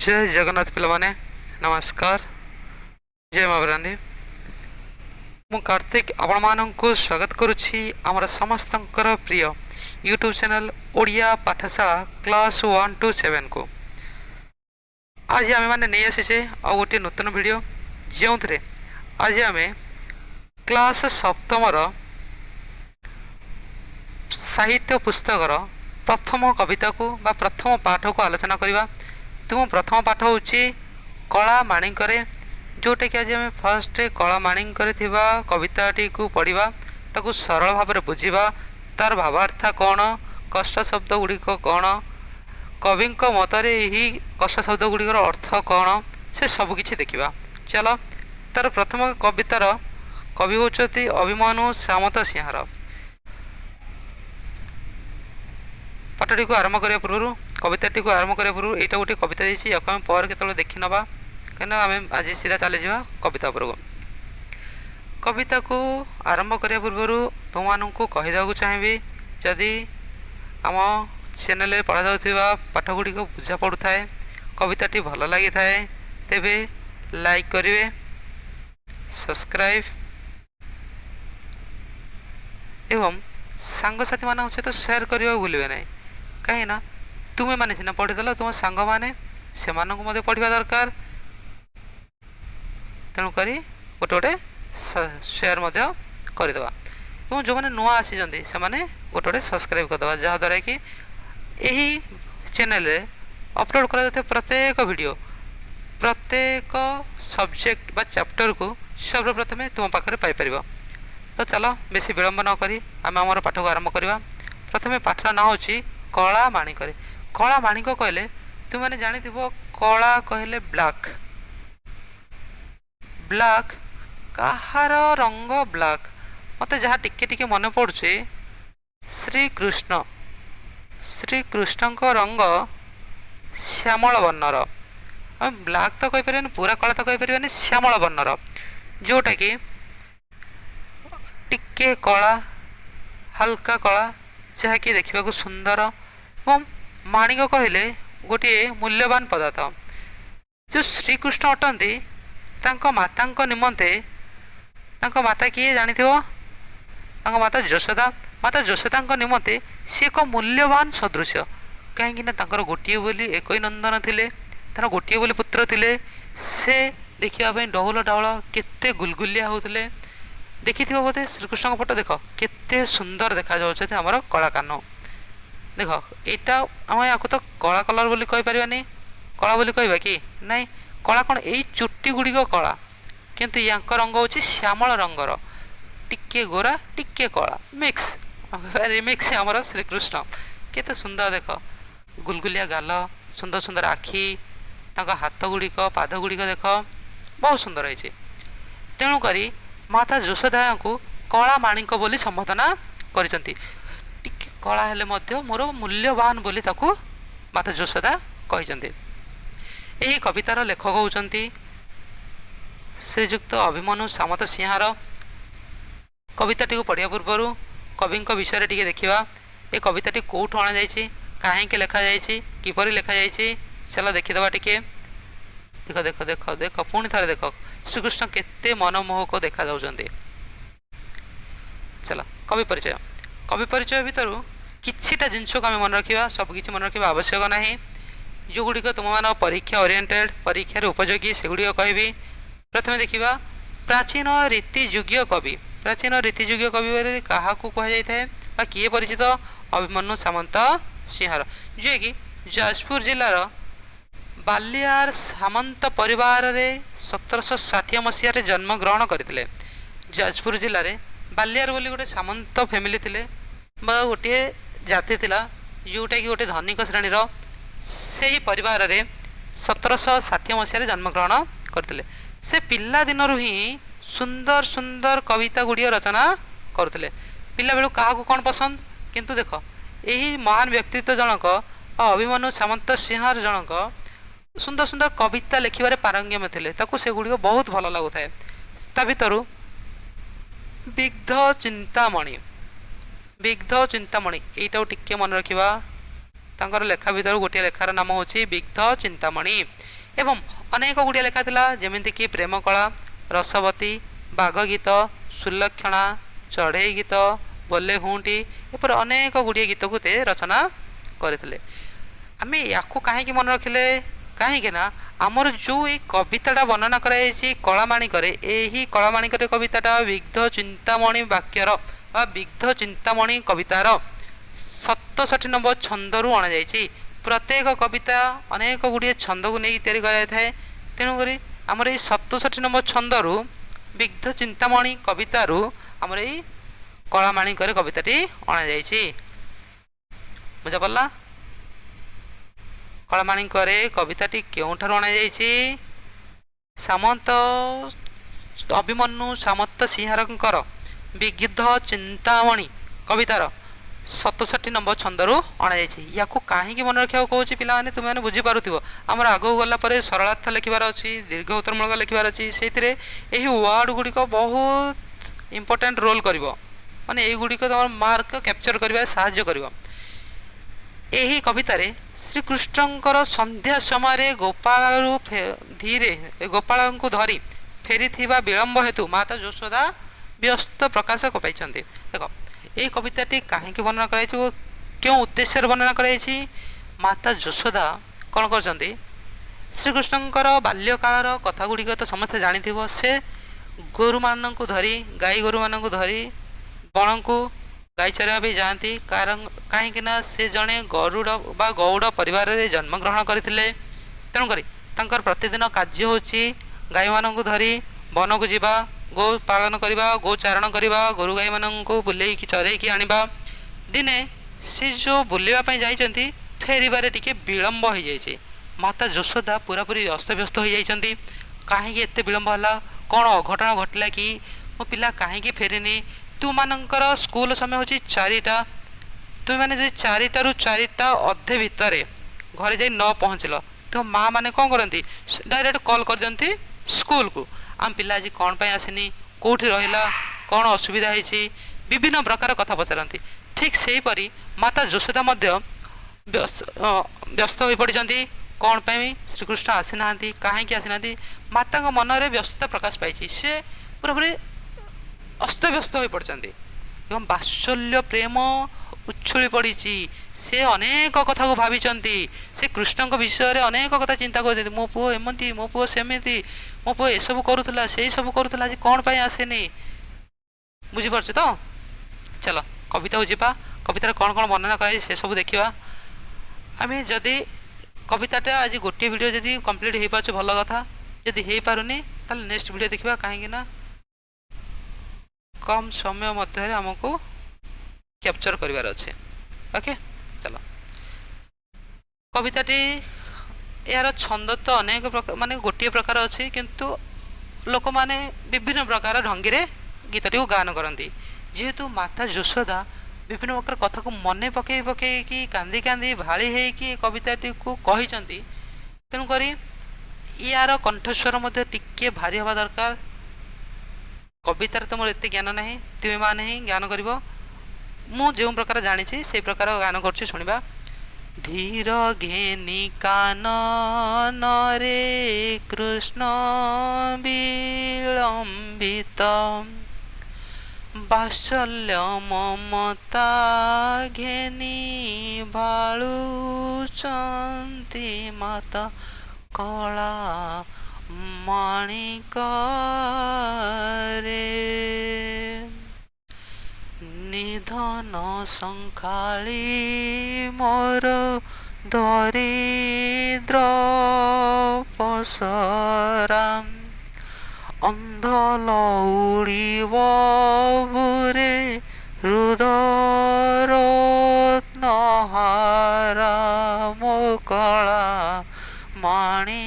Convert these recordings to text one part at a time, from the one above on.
जय जगन्नाथ पिलाने नमस्कार जय माँ बरानी मु कार्तिक आपण मानू स्वागत करुच्ची आमर समस्तंकर प्रिय यूट्यूब चैनल ओडिया पाठशाला क्लास 1 to 7 को आज आम मैंने नहीं आसीचे आ गोटे नूतन वीडियो जो थे आज आम क्लास सप्तमर साहित्य पुस्तकर प्रथम कविता को बा प्रथम पाठ को आलोचना करवा। तुम प्रथम पाठ हूँ कला माणिकरे जोटा कि आज आम फर्स्ट कला माणिकरे कविताटी को पढ़ा ताकू सरल भाव में बुझा तार भावार्थ कौन कष्ट शब्द गुड़िक कौन कवि मतरे यही कष्ट शब्द गुड़िकर अर्थ कौन से सबकि देखा। चलो तार प्रथम कवितार कवि होती अभिमन्यु सामंत सिंहार। पाठटी को आरंभ करने पूर्व कविताटी को आरंभ करने पूर्व यहाँ गोटे कविता देती या आम पर के देखी नवा कहीं आम आज सीधा चली जा कविता उपरको। कविता को आरंभ करने पूर्व तुमको कहीदेक चाहिए जदि आम चैनल पढ़ा जाऊा पाठ गुड़िक बुझा पड़ू थाए कविताटी भल लगी थाए तेबे लाइक करेंगे सब्सक्राइब एवं सांगसाथी मान सहित शेयर करने भूलें ना कहीं तुम्हें मैंने सीना पढ़ीदेल तुम सांग मैंने से पढ़ा दरकार तेणुक गोटे गोटे शेयर करदे और जो मैंने नुआ आसी से गोटे गोटे सब्सक्राइब करदे जहाँद्वारा कि यही चैनल अपलोड कर प्रत्येक वीडियो प्रत्येक सब्जेक्ट बा चैप्टर को सर्वप्रथमे तुम पाखे पाइपर। तो चलो बेसी विलंब न करी आम आम पाठ को आरंभ करवा। प्रथमे पाठर ना हूँ कला माणिकरे। कला माणिक कहले तुम मैंने जानी कला कहले ब्लैक ब्लैक कहार रंग ब्लैक मत जहाँ टिके टिके मन पड़ुचे श्रीकृष्ण श्रीकृष्ण रंग श्यामल वर्णर ब्लैक तो कहीपर पूरा कला तो कहीपर श्यामल वर्णर जोटा कि टिके कला हल्का कला जहाँकि देखा सुंदर और माणिक कहले गोटे मूल्यवान पदार्थ जो श्रीकृष्ण अटंती माता निमंते माता किए जानी माता यशोदा निमंते सी एक मूल्यवान सदृश कहीं गोटे बोली एक नंदन थे तार गोटे बोली पुत्र थे से देखापी डहुल डाउल केते गुलगुलिया होते देखी थो बोधे श्रीकृष्ण फोटो देख केते सुंदर देखा जाऊँ आमर कला कान देख यहाँ आम या तो कला कलर बोली कहीपरानी कला बोली कह कि नाई कला कौन यही चुट्टी गुड़िक कला किंतु या रंग हूँ श्यामल रंगर टिके गोरा टिके कला मिक्स मिक्स आमर श्रीकृष्ण केते सुंदर देख गुलगुलिया गाल सुंदर सुंदर आखि हाथ गुड़िक पाद गुड़िक देख बहुत सुंदर है। तेणुक माता यशोदा को कला माणिक बोली संबोधना करिसंती टिके कला हेले मध्य मोर मूल्यवान बोली ताकू माता यशोदा कहिसंती। एही कवितार लेखक होउचंती श्रीजुक्त अभिमन्यु सामंत सिंहार। कविताटी को पढ़िया पूर्वर कवि विषय टिके देखिबा ए कविताटी कोठु आना जायछि काहेकि लेखा जायछि किपरि लेखा जायछि चलो देखिदबा टिके देख देख देख देख पुणी थे देख श्रीकृष्ण केते मनमोहक देखा जाउछंती। चलो कवि परिचय भितर किछिटा जिनस को आम मन रखा सबकि मन रखा आवश्यक ना जो गुड़िक तुम मान परीक्षा ओरिएंटेड परीक्षार उपयोगी सेगुड़िक कहबी। प्रथमे देखा प्राचीन रीतिजुग्य कवि। प्राचीन रीतिजुग्य कवि क्या कहुए किए परिचित अभिमन्यु सामंत सिंहार जे कि जाजपुर जिलार बालियार सामंत परिवार रे 1760 मसीह जन्म ग्रहण करते। जाजपुर जिले में बालियार बोली गोटे सामंत फैमिली थिले बा गोटे जाति थिला जोटा कि गोटे धनिक श्रेणी से ही परिवार रे 1760 मसीह जन्म ग्रहण करते। से पिला दिनरु ही सुंदर सुंदर कविता गुड़िया रचना करते। पिला बेलू क्या कौन पसंद किंतु देख यही महान व्यक्तित्व जनक अभिमन्यु सामंत सिंहार जनक सुंदर सुंदर कविता लिखिबारे पारंगम थे से गुड़िक बहुत भल लगुए। ता भितर विग्ध चिंतामणि यहीटा टिके मन रखा लेखा भितर गोटे लेखार नाम हूँ विग्ध चिंतामणि। ଏବଂ ଅନେକ ଗୁଡ଼ିଏ ଲେଖା ଥିଲା, ଯେମିତିକି ପ୍ରେମ କଳା, ରସବତୀ, ବାଘ ଗୀତ, ସୁଲକ୍ଷଣା, ଚଢ଼େଇ ଗୀତ, ବୋଲେ ହୁଁଟି, ଏପରି ଅନେକ ଗୁଡ଼ିଏ ଗୀତକୁ ସେ ରଚନା କରିଥିଲେ। ଆମେ ୟାକୁ କାହିଁକି ମନେ ରଖିଲେ? କାହିଁକି ନା ଆମର ଯେଉଁ ଏଇ କବିତାଟା ବର୍ଣ୍ଣନା କରାଯାଇଛି କଳାମାଣିକରେ, ଏହି କଳାମାଣିକରେ କବିତାଟା ବିଗ୍ଧ ଚିନ୍ତାମଣି ବାକ୍ୟର ବା ବିଗ୍ଧ ଚିନ୍ତାମଣି କବିତାର 67 ନମ୍ବର ଛନ୍ଦରୁ ଅଣାଯାଇଛି। ପ୍ରତ୍ୟେକ କବିତା ଅନେକ ଗୁଡ଼ିଏ ଛନ୍ଦକୁ ନେଇ ତିଆରି କରାଯାଇଥାଏ। ତେଣୁକରି ଆମର ଏଇ 67 ନମ୍ବର ଛନ୍ଦରୁ ବିଗ୍ଧ ଚିନ୍ତାମଣି କବିତାରୁ ଆମର ଏଇ କଳାମାଣିକରେ କବିତାଟି ଅଣାଯାଇଛି। ବୁଝାପଡ଼ିଲା? କଳାମାଣିକରେ କବିତାଟି କେଉଁଠାରୁ ଅଣାଯାଇଛି? ସାମନ୍ତ ଅଭିମନ୍ୟୁ ସାମନ୍ତ ସିଂହାରଙ୍କର ବିଗ୍ଧ ଚିନ୍ତାମଣି କବିତାର 67 ନମ୍ବର ଛନ୍ଦରୁ ଅଣାଯାଇଛି। ୟାକୁ କାହିଁକି ମନେ ରଖିବାକୁ କହୁଛି ପିଲାମାନେ? ତୁମେମାନେ ବୁଝିପାରୁଥିବ। ଆମର ଆଗକୁ ଗଲା ପରେ ସରଳାର୍ଥ ଲେଖିବାର ଅଛି, ଦୀର୍ଘ ଉତ୍ତରମୂଳକ ଲେଖିବାର ଅଛି। ସେଇଥିରେ ଏହି ୱାର୍ଡ଼ ଗୁଡ଼ିକ ବହୁତ ଇମ୍ପୋର୍ଟାଣ୍ଟ ରୋଲ୍ କରିବ, ମାନେ ଏଇଗୁଡ଼ିକ ତୁମର ମାର୍କ କ୍ୟାପଚର କରିବାରେ ସାହାଯ୍ୟ କରିବ। ଏହି କବିତାରେ ଶ୍ରୀକୃଷ୍ଣଙ୍କର ସନ୍ଧ୍ୟା ସମୟରେ ଗୋପାଳଙ୍କୁ ଧରି ଫେରିଥିବା ବିଳମ୍ବ ହେତୁ ମାତା ଯଶୋଦା ବ୍ୟସ୍ତ ପ୍ରକାଶ ପାଇଛନ୍ତି। ଦେଖ, ଏହି କବିତାଟି କାହିଁକି ବର୍ଣ୍ଣନା କରାଯାଇଛି ଓ କେଉଁ ଉଦ୍ଦେଶ୍ୟରେ ବର୍ଣ୍ଣନା କରାଯାଇଛି? ମାତା ଯଶୋଦା କ'ଣ କରିଛନ୍ତି? ଶ୍ରୀକୃଷ୍ଣଙ୍କର ବାଲ୍ୟକାଳର କଥା ଗୁଡ଼ିକ ତ ସମସ୍ତେ ଜାଣିଥିବ। ସେ ଗୋରୁମାନଙ୍କୁ ଧରି, ଗାଈ ଗୋରୁମାନଙ୍କୁ ଧରି ବଣକୁ ଗାଈ ଚରାଇବା ପାଇଁ ଯାଆନ୍ତି। କାହିଁକି ନା ସେ ଜଣେ ଗରୁଡ଼ ବା ଗୌଡ଼ ପରିବାରରେ ଜନ୍ମଗ୍ରହଣ କରିଥିଲେ। ତେଣୁକରି ତାଙ୍କର ପ୍ରତିଦିନ କାର୍ଯ୍ୟ ହେଉଛି ଗାଈମାନଙ୍କୁ ଧରି ବନକୁ ଯିବା, ଗୋ ପାଳନ କରିବା, ଗୋ ଚାରଣ କରିବା, ଗୋରୁ ଗାଈମାନଙ୍କୁ ବୁଲେଇକି ଚରେଇକି ଆଣିବା। ଦିନେ ସେ ଯେଉଁ ବୁଲିବା ପାଇଁ ଯାଇଛନ୍ତି, ଫେରିବାରେ ଟିକେ ବିଳମ୍ବ ହୋଇଯାଇଛି। ମାତା ଯଶୋଦା ପୁରାପୁରି ଅସ୍ତବ୍ୟସ୍ତ ହୋଇଯାଇଛନ୍ତି। କାହିଁକି ଏତେ ବିଳମ୍ବ ହେଲା? କ'ଣ ଅଘଟଣ ଘଟିଲା କି? ମୋ ପିଲା କାହିଁକି ଫେରିନି? ତୁମମାନଙ୍କର ସ୍କୁଲ ସମୟ ହେଉଛି 4ଟା। ତୁମେମାନେ ଯଦି 4ଟାରୁ 4ଟା ଅଧେ ଭିତରେ ଘରେ ଯାଇ ନ ପହଞ୍ଚିଲ, ତୁମ ମାଆ ମାନେ କ'ଣ କରନ୍ତି? ଡାଇରେକ୍ଟ କଲ୍ କରିଦିଅନ୍ତି ସ୍କୁଲକୁ। ଆମ ପିଲା ଆଜି କ'ଣ ପାଇଁ ଆସିନି, କେଉଁଠି ରହିଲା, କ'ଣ ଅସୁବିଧା ହେଇଛି, ବିଭିନ୍ନ ପ୍ରକାର କଥା ପଚାରନ୍ତି। ଠିକ୍ ସେହିପରି ମାତା ଯଶୋଦା ମଧ୍ୟ ବ୍ୟସ୍ତ ହୋଇପଡ଼ିଛନ୍ତି। କ'ଣ ପାଇଁ ଶ୍ରୀକୃଷ୍ଣ ଆସିନାହାନ୍ତି, କାହିଁକି ଆସିନାହାନ୍ତି? ମାତାଙ୍କ ମନରେ ବ୍ୟସ୍ତତା ପ୍ରକାଶ ପାଇଛି। ସେ ପୁରାପୁରି ଅସ୍ତବ୍ୟସ୍ତ ହୋଇପଡ଼ିଛନ୍ତି ଏବଂ ବାତ୍ସଲ୍ୟ ପ୍ରେମ ଉଛୁଳି ପଡ଼ିଛି। ସେ ଅନେକ କଥାକୁ ଭାବିଛନ୍ତି। ସେ କୃଷ୍ଣଙ୍କ ବିଷୟରେ ଅନେକ କଥା ଚିନ୍ତା କରୁଛନ୍ତି। ମୋ ପୁଅ ଏମିତି, ମୋ ପୁଅ ସେମିତି, ମୋ ପୁଅ ଏସବୁ କରୁଥିଲା, ସେଇ ସବୁ କରୁଥିଲା, ଆଜି କ'ଣ ପାଇଁ ଆସେନି? ବୁଝିପାରୁଛ ତ? ଚାଲ କବିତାକୁ ଯିବା। କବିତାରେ କ'ଣ କ'ଣ ବର୍ଣ୍ଣନା କରାଯାଇଛି ସେସବୁ ଦେଖିବା। ଆମେ ଯଦି କବିତାଟା ଆଜି ଗୋଟିଏ ଭିଡ଼ିଓ ଯଦି କମ୍ପ୍ଲିଟ୍ ହୋଇପାରୁଛି ଭଲ କଥା, ଯଦି ହୋଇପାରୁନି ତାହେଲେ ନେକ୍ସଟ ଭିଡ଼ିଓ ଦେଖିବା। କାହିଁକି ନା କମ୍ ସମୟ ମଧ୍ୟରେ ଆମକୁ କ୍ୟାପଚର କରିବାର ଅଛି। ଓକେ, ଚାଲ। କବିତାଟି ଏହାର ଛନ୍ଦ ତ ଅନେକ ପ୍ରକାର, ମାନେ ଗୋଟିଏ ପ୍ରକାର ଅଛି, କିନ୍ତୁ ଲୋକମାନେ ବିଭିନ୍ନ ପ୍ରକାର ଢଙ୍ଗିରେ ଗୀତଟିକୁ ଗାନ କରନ୍ତି। ଯେହେତୁ ମାତା ଯଶୋଦା ବିଭିନ୍ନ ପ୍ରକାର କଥାକୁ ମନେ ପକେଇକି କାନ୍ଦି କାନ୍ଦି ଭାଳି ହେଇକି କବିତାଟିକୁ କହିଛନ୍ତି, ତେଣୁକରି ୟାର କଣ୍ଠସ୍ୱର ମଧ୍ୟ ଟିକିଏ ଭାରି ହେବା ଦରକାର। କବିତାରେ ତ ମୋର ଏତେ ଜ୍ଞାନ ନାହିଁ, ତୁମେମାନେ ହିଁ ଜ୍ଞାନ କରିବ। ମୁଁ ଯେଉଁ ପ୍ରକାର ଜାଣିଛି ସେଇ ପ୍ରକାର ଗାନ କରୁଛି, ଶୁଣିବା। ଧୀର ଘେନି କାନନରେ କୃଷ୍ଣ ବିଳମ୍ବିତ, ବାତ୍ସଲ୍ୟ ମମତା ଘେନି ଭାଳୁଛନ୍ତି ମାତା କଳା ମାଣିକରେ। ନିଧନ ସଂଖାଳି ମୋର ଦରିଦ୍ର ପସରା, ଅନ୍ଧ ଲଉଡ଼ିବ ବୁରେ ହୃଦରତ୍ନହାରା ମୋ କଳା ମାଣିକରେ।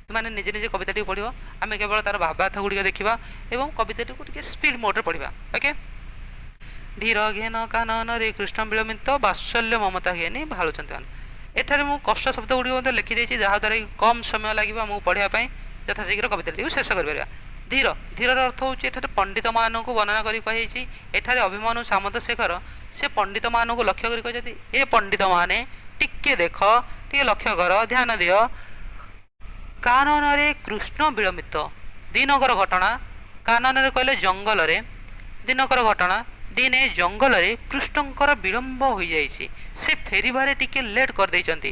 ତୁମାନେ ନିଜେ ନିଜେ କବିତାଟିକୁ ପଢ଼ିବ। ଆମେ କେବଳ ତା'ର ଭାବାର୍ଥ ଗୁଡ଼ିକ ଦେଖିବା ଏବଂ କବିତାଟିକୁ ଟିକେ ସ୍ପିଡ୍ ମୋଡ଼ରେ ପଢ଼ିବା। ଓକେ। ଧୀର ଘେନ କାନନରେ କୃଷ୍ଣ ବିଳମ୍ବିତ, ବାତ୍ସଲ୍ୟ ମମତା ଘେନି ଭାଳୁଛନ୍ତି ମାନେ। ଏଠାରେ ମୁଁ କଷ୍ଟ ଶବ୍ଦ ଗୁଡ଼ିକ ମଧ୍ୟ ଲେଖିଦେଇଛି, ଯାହାଦ୍ୱାରା କି କମ୍ ସମୟ ଲାଗିବ ଆମକୁ ପଢ଼ିବା ପାଇଁ। ଯଥାଶୀଘ୍ର କବିତାଟିକୁ ଶେଷ କରିପାରିବା। ଧୀର, ଧୀରର ଅର୍ଥ ହେଉଛି ଏଠାରେ ପଣ୍ଡିତମାନଙ୍କୁ ବର୍ଣ୍ଣନା କରି କୁହାଯାଇଛି। ଏଠାରେ ଅଭିମନ୍ୟୁ ସାମନ୍ତଶେଖର ସେ ପଣ୍ଡିତମାନଙ୍କୁ ଲକ୍ଷ୍ୟ କରି କହିଛନ୍ତି, ଏ ପଣ୍ଡିତମାନେ ଟିକେ ଦେଖ, ଟିକେ ଲକ୍ଷ୍ୟ କର, ଧ୍ୟାନ ଦିଅ। କାନନରେ କୃଷ୍ଣ ବିଳମ୍ବିତ, ଦିନକର ଘଟଣା। କାନନରେ କହିଲେ ଜଙ୍ଗଲରେ, ଦିନକର ଘଟଣା। ଦିନେ ଜଙ୍ଗଲରେ କୃଷ୍ଣଙ୍କର ବିଳମ୍ବ ହୋଇଯାଇଛି, ସେ ଫେରିବାରେ ଟିକେ ଲେଟ୍ କରିଦେଇଛନ୍ତି।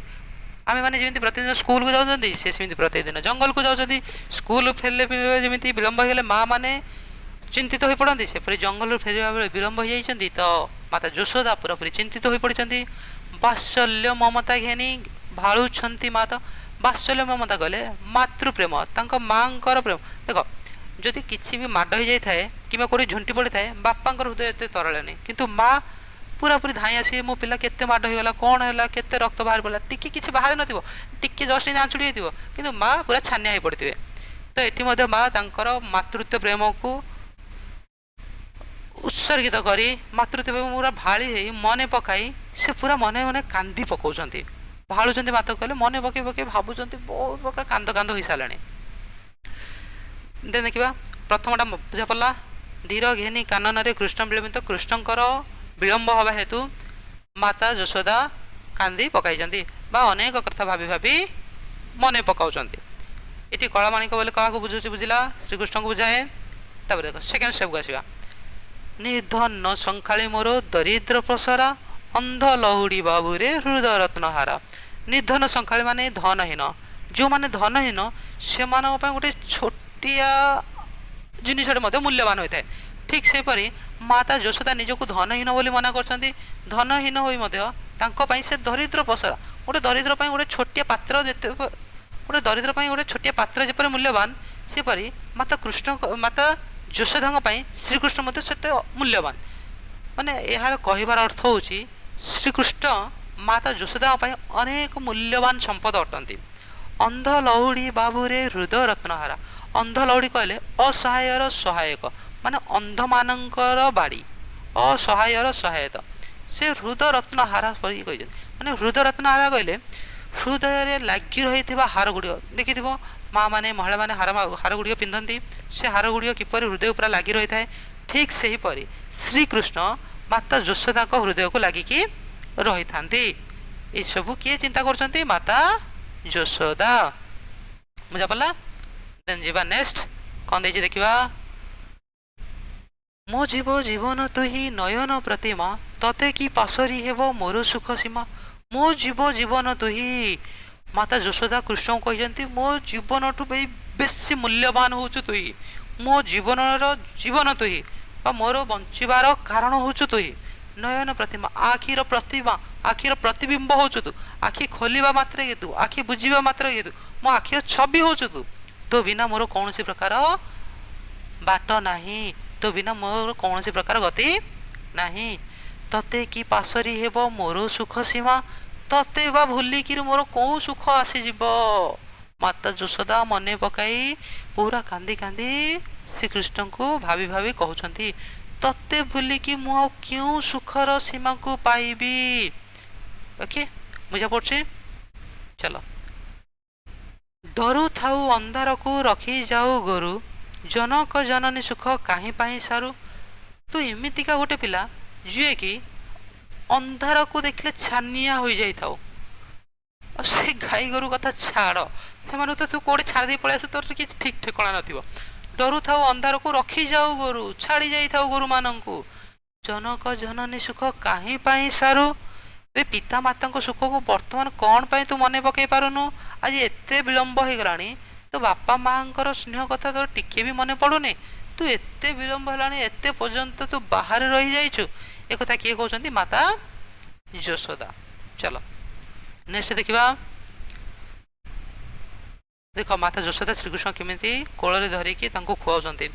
ଆମେମାନେ ଯେମିତି ପ୍ରତିଦିନ ସ୍କୁଲକୁ ଯାଉଛନ୍ତି, ସେ ସେମିତି ପ୍ରତିଦିନ ଜଙ୍ଗଲକୁ ଯାଉଛନ୍ତି। ସ୍କୁଲ ଫେରିଲେ ଯେମିତି ବିଳମ୍ବ ହୋଇଗଲେ ମା' ମାନେ ଚିନ୍ତିତ ହୋଇପଡ଼ନ୍ତି, ସେପରି ଜଙ୍ଗଲରୁ ଫେରିବା ବେଳେ ବିଳମ୍ବ ହୋଇଯାଇଛନ୍ତି ତ ମାତା ଯଶୋଦା ପୁରାପୁରି ଚିନ୍ତିତ ହୋଇପଡ଼ିଛନ୍ତି। ବାତ୍ସଲ୍ୟ ମମତା ଘେନି ଭାଳୁଛନ୍ତି ମା। ତ ବାତ୍ସଲ୍ୟ ମମତା କହିଲେ ମାତୃପ୍ରେମ, ତାଙ୍କ ମାଙ୍କର ପ୍ରେମ। ଦେଖ, ଯଦି କିଛି ବି ମାଡ଼ ହୋଇଯାଇଥାଏ କିମ୍ବା କେଉଁଠି ଝୁଣ୍ଟି ପଡ଼ିଥାଏ, ବାପାଙ୍କର ହୃଦୟ ଏତେ ତରଳେନି, କିନ୍ତୁ ମା ପୁରାପୁରି ଧାଇଁ ଆସି ମୋ ପିଲା କେତେ ମାଡ଼ ହୋଇଗଲା, କ'ଣ ହେଲା, କେତେ ରକ୍ତ ବାହାରି ପଡ଼ିଲା, ଟିକେ କିଛି ବାହାରି ନଥିବ, ଟିକେ ଜଷ୍ଟ ଏମିତି ଆଞ୍ଚୁଡ଼ି ହେଇଥିବ, କିନ୍ତୁ ମା ପୁରା ଛାନିଆ ହୋଇପଡ଼ିଥିବେ। ତ ଏଠି ମଧ୍ୟ ମା ତାଙ୍କର ମାତୃତ୍ୱ ପ୍ରେମକୁ ଉତ୍ସର୍ଗିତ କରି, ମାତୃତ୍ୱ ପ୍ରେମ ପୁରା ଭାଳି ହେଇ ମନେ ପକାଇ ସେ ପୁରା ମନେ ମନେ କାନ୍ଦି ପକାଉଛନ୍ତି। ଭାଳୁଛନ୍ତି ମାତା କହିଲେ ମନେ ପକାଇ ପକାଇ ଭାବୁଛନ୍ତି, ବହୁତ ପ୍ରକାର କାନ୍ଦ କାନ୍ଦ ହୋଇସାରିଲାଣି। ଦେଖିବା, ପ୍ରଥମଟା ବୁଝା ପଡ଼ିଲା। ଧୀର ଘେନି କାନନରେ କୃଷ୍ଣ ବିଳମ୍ବିତ, କୃଷ୍ଣଙ୍କର ବିଳମ୍ବ ହେବା ହେତୁ ମାତା ଯଶୋଦା କାନ୍ଦି ପକାଇଛନ୍ତି ବା ଅନେକ କଥା ଭାବି ଭାବି ମନେ ପକାଉଛନ୍ତି। ଏଠି କଳାମାଣିକ ବୋଲି କାହାକୁ ବୁଝୁଛି, ବୁଝିଲା, ଶ୍ରୀକୃଷ୍ଣଙ୍କୁ ବୁଝାଏ। ତାପରେ ଦେଖ ସେକେଣ୍ଡ ଷ୍ଟେପକୁ ଆସିବା। ନିର୍ଧନ ସଂଖାଳି ମୋର ଦରିଦ୍ର ପ୍ରସରା, ଅନ୍ଧ ଲହୁଡ଼ି ବାବୁରେ ହୃଦୟ ରତ୍ନହାରା। ନିର୍ଧନ ସଂଖାଳି ମାନେ ଧନହୀନ, ଯେଉଁମାନେ ଧନହୀନ ସେମାନଙ୍କ ପାଇଁ ଗୋଟେ ଛୋଟିଆ ଜିନିଷଟେ ମଧ୍ୟ ମୂଲ୍ୟବାନ ହୋଇଥାଏ। ଠିକ୍ ସେହିପରି ମାତା ଯଶୋଦା ନିଜକୁ ଧନହୀନ ବୋଲି ମନା କରିଛନ୍ତି। ଧନହୀନ ହୋଇ ମଧ୍ୟ ତାଙ୍କ ପାଇଁ ସେ ଦରିଦ୍ର ପ୍ରସରା, ଗୋଟେ ଦରିଦ୍ର ପାଇଁ ଗୋଟେ ଛୋଟିଆ ପାତ୍ର, ଯେତେ ଗୋଟେ ଦରିଦ୍ର ପାଇଁ ଗୋଟେ ଛୋଟିଆ ପାତ୍ର ଯେପରି ମୂଲ୍ୟବାନ, ସେପରି ମାତା ଯଶୋଦାଙ୍କ ପାଇଁ ଶ୍ରୀକୃଷ୍ଣ ମଧ୍ୟ ସେତେ ମୂଲ୍ୟବାନ। ମାନେ ଏହାର କହିବାର ଅର୍ଥ ହେଉଛି ଶ୍ରୀକୃଷ୍ଣ ମାତା ଯଶୋଦାଙ୍କ ପାଇଁ ଅନେକ ମୂଲ୍ୟବାନ ସମ୍ପଦ ଅଟନ୍ତି। ଅନ୍ଧ ଲହୁଡ଼ି ବାବୁରେ ହୃଦୟ ରତ୍ନହାରା। ଅନ୍ଧ ଲହୁଡ଼ି କହିଲେ ଅସହାୟର ସହାୟକ, ମାନେ ଅନ୍ଧମାନଙ୍କର ବାଡ଼ି, ଅସହାୟର ସହାୟତା। ସେ ହୃଦୟ ରତ୍ନହାରା ପରି କହିଛନ୍ତି। ମାନେ ହୃଦୟ ରତ୍ନହାରା କହିଲେ ହୃଦୟରେ ଲାଗି ରହିଥିବା ହାର ଗୁଡ଼ିକ ଦେଖିଥିବ, ମା' ମାନେ, ମହିଳାମାନେ ହାର ଗୁଡ଼ିକ ପିନ୍ଧନ୍ତି, ସେ ହାର ଗୁଡ଼ିକ କିପରି ହୃଦୟ ପୁରା ଲାଗି ରହିଥାଏ, ଠିକ୍ ସେହିପରି ଶ୍ରୀକୃଷ୍ଣ ମାତା ଯଶୋଦାଙ୍କ ହୃଦୟକୁ ଲାଗିକି ରହିଥାନ୍ତି। ଏସବୁ କିଏ ଚିନ୍ତା କରୁଛନ୍ତି? ମାତା ଯଶୋଦା। ବୁଝା ପଡ଼ିଲା? ଦେନ୍ ଯିବା ନେକ୍ସଟ, କ'ଣ ଦେଇଛି ଦେଖିବା। ମୋ ଜୀବ ଜୀବନ ତୁହି ନୟନ ପ୍ରତିମା, ତତେ କି ପାଶରି ହେବ ମୋର ସୁଖ ସୀମା। ମୋ ଜୀବ ଜୀବନ ତୁହି, ମାତା ଯଶୋଦା କୃଷ୍ଣଙ୍କୁ କହିଛନ୍ତି ମୋ ଜୀବନଠୁ ବେଶୀ ମୂଲ୍ୟବାନ ହେଉଛୁ ତୁହି, ମୋ ଜୀବନର ଜୀବନ ତୁହି ବା ମୋର ବଞ୍ଚିବାର କାରଣ ହେଉଛୁ ତୁହି। ନୟନ ପ୍ରତିମା, ଆଖିର ପ୍ରତିମା, ଆଖିର ପ୍ରତିବିମ୍ବ ହେଉଛୁ ତୁ। ଆଖି ଖୋଲିବା ମାତ୍ରେ ତୁ, ଆଖି ବୁଝିବା ମାତ୍ରେ ତୁ, ମୋ ଆଖିର ଛବି ହେଉଛୁ ତୁ। ତୋ ବିନା ମୋର କୌଣସି ପ୍ରକାର ବାଟ ନାହିଁ, ତୋ ବିନା ମୋର କୌଣସି ପ୍ରକାର ଗତି ନାହିଁ। ତତେ କି ପାଶରି ହେବ ମୋର ସୁଖ ସୀମା, ତତେ ବା ଭୁଲିକିରି ମୋର କୋଉ ସୁଖ ଆସିଯିବ। ମାତା ଯଶୋଦା ମନେ ପକାଇ ପୁରା କାନ୍ଦି କାନ୍ଦି ଶ୍ରୀକୃଷ୍ଣଙ୍କୁ ଭାବି ଭାବି କହୁଛନ୍ତି, ତତେ ଭୁଲିକି ମୁଁ ଆଉ କେଉଁ ସୁଖର ସୀମାକୁ ପାଇବି। ଓକେ, ବୁଝା ପଡ଼ୁଛି? ଚାଲ। ଡରୁ ଥାଉ ଅନ୍ଧାରକୁ ରଖି ଯାଉ ଗୋରୁ, ଜନକ ଜନନୀ ସୁଖ କାହିଁ ପାଇଁ ସାରୁ। ତୁ ଏମିତିକା ଗୋଟେ ପିଲା ଯିଏକି ଅନ୍ଧାରକୁ ଦେଖିଲେ ଛାନିଆ ହୋଇଯାଇଥାଉ। ଆଉ ସେ ଗାଈ ଗୋରୁ କଥା ଛାଡ଼, ସେମାନଙ୍କୁ ତ ତୁ କେଉଁଠି ଛାଡ଼ି ଦେଇ ପଳେଇ ଆସୁ, ତୋର କିଛି ଠିକ୍ ଠିକଣା ନଥିବ। ଡରୁଥାଉ ଅନ୍ଧାରକୁ ରଖିଯାଉ ଗୋରୁ, ଛାଡ଼ି ଯାଇଥାଉ ଗୋରୁମାନଙ୍କୁ, ଜନକ ଜନନୀ ସୁଖ କାହିଁ ପାଇଁ ସାରୁ। ଏ ପିତାମାତାଙ୍କ ସୁଖକୁ ବର୍ତ୍ତମାନ କ'ଣ ପାଇଁ ତୁ ମନେ ପକାଇ ପାରୁନୁ? ଆଜି ଏତେ ବିଳମ୍ବ ହୋଇଗଲାଣି, ତୋ ବାପା ମାଆଙ୍କର ସ୍ନେହ କଥା ତୋର ଟିକେ ବି ମନେ ପଡ଼ୁନି। ତୁ ଏତେ ବିଳମ୍ବ ହେଲାଣି, ଏତେ ପର୍ଯ୍ୟନ୍ତ ତୁ ବାହାରେ ରହିଯାଇଛୁ। ଏକଥା କିଏ କହୁଛନ୍ତି? ମାତା ଯଶୋଦା। ଚାଲ ନେକ୍ସଟ ଦେଖିବା। ଦେଖ ମାତା ଯଶୋଦା ଶ୍ରୀକୃଷ୍ଣ କେମିତି କୋଳରେ ଧରିକି ତାଙ୍କୁ ଖୁଆଉଛନ୍ତି।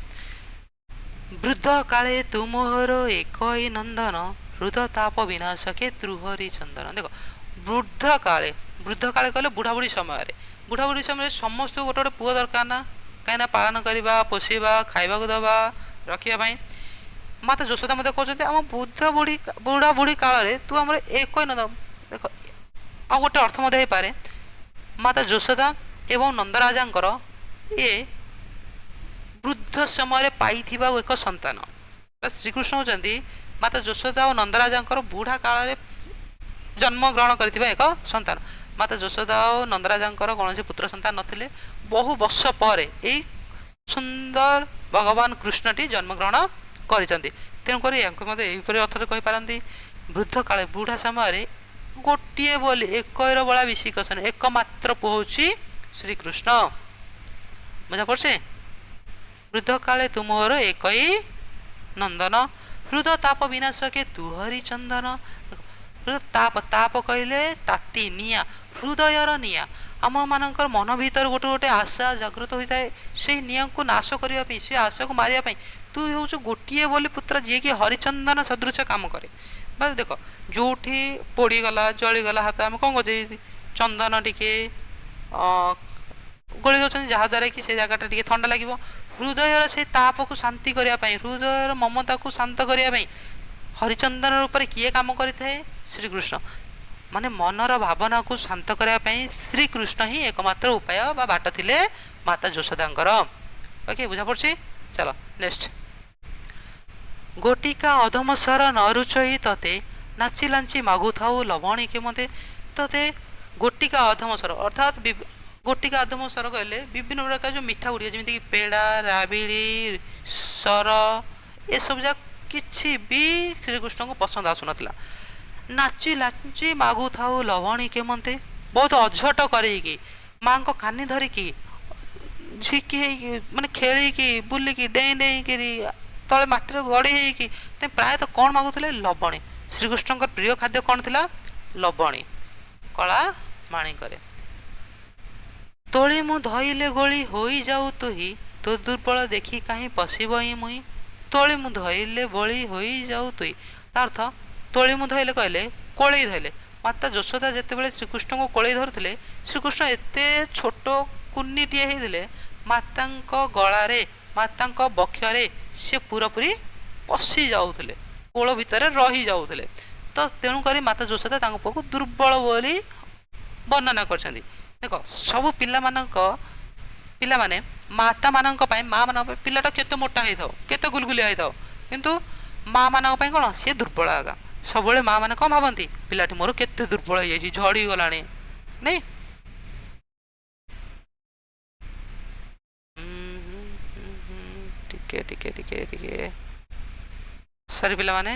ବୃଦ୍ଧ କାଳେ ତୁମର ଏକଇ ନନ୍ଦନ, ହୃଦ ତାପ ବିନାଶକେ ତୃହରି ଚନ୍ଦନ। ଦେଖ ବୃଦ୍ଧ କାଳେ, ବୃଦ୍ଧ କାଳେ କହିଲେ ବୁଢ଼ାବୁଢ଼ୀ ସମୟରେ, ବୁଢ଼ାବୁଢ଼ୀ ସମୟରେ ସମସ୍ତଙ୍କୁ ଗୋଟେ ଗୋଟେ ପୁଅ ଦରକାର ନା, କାହିଁକିନା ପାଳନ କରିବା, ପୋଷିବା, ଖାଇବାକୁ ଦେବା, ରଖିବା ପାଇଁ। ମାତା ଯଶୋଦା ମଧ୍ୟ କହୁଛନ୍ତି ଆମ ବୁଢ଼ାବୁଢ଼ୀ କାଳରେ ତୁ ଆମର ଏକଇ ନନ୍ଦନ। ଦେଖ ଆଉ ଗୋଟେ ଅର୍ଥ ମଧ୍ୟ ହେଇପାରେ, ମାତା ଯଶୋଦା ଏବଂ ନନ୍ଦରାଜାଙ୍କର ଇଏ ବୃଦ୍ଧ ସମୟରେ ପାଇଥିବା ଏକ ସନ୍ତାନ। ଶ୍ରୀକୃଷ୍ଣ ହେଉଛନ୍ତି ମାତା ଯଶୋଦା ଓ ନନ୍ଦରାଜାଙ୍କର ବୁଢ଼ା କାଳରେ ଜନ୍ମଗ୍ରହଣ କରିଥିବା ଏକ ସନ୍ତାନ। ମାତା ଯଶୋଦା ଓ ନନ୍ଦରାଜାଙ୍କର କୌଣସି ପୁତ୍ର ସନ୍ତାନ ନଥିଲେ। ବହୁ ବର୍ଷ ପରେ ଏଇ ସୁନ୍ଦର ଭଗବାନ କୃଷ୍ଣଟି ଜନ୍ମଗ୍ରହଣ କରିଛନ୍ତି। ତେଣୁକରି ୟାଙ୍କୁ ମଧ୍ୟ ଏହିପରି ଅର୍ଥରେ କହିପାରନ୍ତି, ବୃଦ୍ଧ କାଳେ ବୁଢ଼ା ସମୟରେ ଗୋଟିଏ ବୋଲି ଏକର ବଳା ବିଶିକସନ, ଏକମାତ୍ର ପୁଅ ହେଉଛି ଶ୍ରୀକୃଷ୍ଣ। ବୁଝା ପଡ଼ୁଛି? ବୃଦ୍ଧ କାଳେ ତୁମର ଏକଇ ନନ୍ଦନ, ହୃଦ ତାପ ବିନାଶକେ ତୁ ହରିଚନ୍ଦନ। ହୃଦ ତାପ, ତାପ କହିଲେ ତାତି, ନିଆଁ, ହୃଦୟର ନିଆଁ। ଆମମାନଙ୍କର ମନ ଭିତରେ ଗୋଟେ ଗୋଟେ ଆଶା ଜାଗୃତ ହୋଇଥାଏ, ସେଇ ନିଆଁକୁ ନାଶ କରିବା ପାଇଁ, ସେ ଆଶାକୁ ମାରିବା ପାଇଁ ତୁ ହେଉଛୁ ଗୋଟିଏ ବୋଲି ପୁତ୍ର, ଯିଏକି ହରିଚନ୍ଦନ ସଦୃଶ କାମ କରେ। ବାସ୍ ଦେଖ, ଯେଉଁଠି ପୋଡ଼ିଗଲା ଜଳିଗଲା ହାତ, ଆମେ କ'ଣ କରୁଛେ, ଚନ୍ଦନ ଟିକେ ଗୋଳି ଦେଉଛନ୍ତି, ଯାହାଦ୍ୱାରା କି ସେ ଜାଗାଟା ଟିକେ ଥଣ୍ଡା ଲାଗିବ। ହୃଦୟର ସେ ତାପକୁ ଶାନ୍ତି କରିବା ପାଇଁ, ହୃଦୟର ମମତାକୁ ଶାନ୍ତ କରିବା ପାଇଁ ହରିଚନ୍ଦନ ରୂପରେ କିଏ କାମ କରିଥାଏ? ଶ୍ରୀକୃଷ୍ଣ। ମାନେ ମନର ଭାବନାକୁ ଶାନ୍ତ କରିବା ପାଇଁ ଶ୍ରୀକୃଷ୍ଣ ହିଁ ଏକମାତ୍ର ଉପାୟ ବା ବାଟ ଥିଲେ ମାତା ଯଶୋଦାଙ୍କର। ଓକେ, ବୁଝା ପଡ଼ୁଛି? ଚାଲ ନେକ୍ସଟ। ଗୋଟିକା ଅଧମସ୍ୱର ନ ରୁଚଇ ତତେ, ନାଚି ଲାଞ୍ଚି ମାଗୁଥାଉ ଲବଣୀ କେମତେ। ତତେ ଗୋଟିକା ଅଧମସ୍ୱର ଅର୍ଥାତ୍ ଗୋଟିକା ଅଧମସ୍ୱର କହିଲେ ବିଭିନ୍ନ ପ୍ରକାର ଯେଉଁ ମିଠା ଗୁଡ଼ିକ, ଯେମିତିକି ପେଡ଼ା, ରାବିଡ଼ି, ସର, ଏସବୁ ଯାକ କିଛି ବି ଶ୍ରୀକୃଷ୍ଣଙ୍କୁ ପସନ୍ଦ ଆସୁନଥିଲା। ନାଚି ଲାଞ୍ଚି ମାଗୁଥାଉ ଲବଣୀ କେମନ୍ତେ, ବହୁତ ଅଝଟ କରେଇକି ମାଆଙ୍କ କାନି ଧରିକି ଝିକି ହେଇକି, ମାନେ ଖେଳିକି ବୁଲିକି ଡେଇଁ ଡେଇଁକିରି ତଳେ ମାଟିରେ ଗଡ଼ି ହେଇକି ପ୍ରାୟତଃ କ'ଣ ମାଗୁଥିଲେ? ଲବଣୀ। ଶ୍ରୀକୃଷ୍ଣଙ୍କର ପ୍ରିୟ ଖାଦ୍ୟ କ'ଣ ଥିଲା? ଲବଣୀ। କଳା ମାଣିକରେ ତୋଳି ମୁଁ ଧଇଲେ ଗୋଳି ହୋଇଯାଉ ତୁହି, ତୋ ଦୁର୍ବଳ ଦେଖି କାହିଁ ପଶିବ ହିଁ ମୁଇଁ। ତୋଳି ମୁଁ ଧଇଲେ ବଳି ହୋଇଯାଉ ତୁହି, ତା ଅର୍ଥ ତୋଳି ମୁଁ ଧଇଲେ କହିଲେ କୋଳେଇ ଧଇଲେ। ମାତା ଯଶୋଦା ଯେତେବେଳେ ଶ୍ରୀକୃଷ୍ଣଙ୍କୁ କୋଳେଇ ଧରୁଥିଲେ, ଶ୍ରୀକୃଷ୍ଣ ଏତେ ଛୋଟ କୁନିଟିଏ ହେଇଥିଲେ, ମାତାଙ୍କ ଗଳାରେ, ମାତାଙ୍କ ବକ୍ଷରେ ସେ ପୁରାପୁରି ପଶି ଯାଉଥିଲେ, କୋଳ ଭିତରେ ରହିଯାଉଥିଲେ। ତ ତେଣୁକରି ମାତା ଯଶୋଦା ତାଙ୍କ ପୁଅକୁ ଦୁର୍ବଳ ବୋଲି ବର୍ଣ୍ଣନା କରିଛନ୍ତି। ଦେଖ, ସବୁ ପିଲାମାନେ ମାତାମାନଙ୍କ ପାଇଁ, ମାଆମାନଙ୍କ ପାଇଁ ପିଲାଟା କେତେ ମୋଟା ହେଇଥାଉ, କେତେ ଗୁଲଗୁଲିଆ ହେଇଥାଉ, କିନ୍ତୁ ମାଆମାନଙ୍କ ପାଇଁ କ'ଣ, ସିଏ ଦୁର୍ବଳ ଆଗା। ସବୁବେଳେ ମାଆମାନେ କ'ଣ ଭାବନ୍ତି? ପିଲାଟି ମୋର କେତେ ଦୁର୍ବଳ ହେଇଯାଇଛି, ଝଡ଼ିଗଲାଣି ନାଇଁ। ଟିକେ ଟିକେ ଟିକେ ଟିକେ ସରି ପିଲାମାନେ,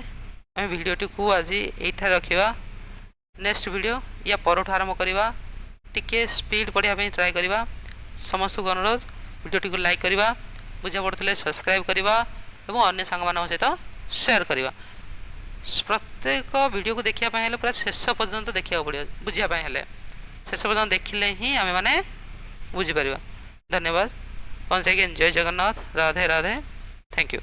ଆମେ ଭିଡ଼ିଓଟିକୁ ଆଜି ଏଇଠାରେ ରଖିବା। ନେକ୍ସଟ ଭିଡ଼ିଓ ୟା ପରଠୁ ଆରମ୍ଭ କରିବା। ଟିକେ ସ୍ପିଡ଼ ପଢ଼ିବା ପାଇଁ ଟ୍ରାଏ କରିବା। ସମସ୍ତଙ୍କୁ ଅନୁରୋଧ, ଭିଡ଼ିଓଟିକୁ ଲାଇକ୍ କରିବା, ବୁଝା ପଡ଼ୁଥିଲେ ସବସ୍କ୍ରାଇବ୍ କରିବା ଏବଂ ଅନ୍ୟ ସାଙ୍ଗମାନଙ୍କ ସହିତ ସେୟାର କରିବା। ପ୍ରତ୍ୟେକ ଭିଡ଼ିଓକୁ ଦେଖିବା ପାଇଁ ହେଲେ ପୁରା ଶେଷ ପର୍ଯ୍ୟନ୍ତ ଦେଖିବାକୁ ପଡ଼ିବ। ବୁଝିବା ପାଇଁ ହେଲେ ଶେଷ ପର୍ଯ୍ୟନ୍ତ ଦେଖିଲେ ହିଁ ଆମେମାନେ ବୁଝିପାରିବା। ଧନ୍ୟବାଦ। once again ଜୟ ଜଗନ୍ନାଥ, ରାଧେ ରାଧେ, ଥ୍ୟାଙ୍କ ୟୁ।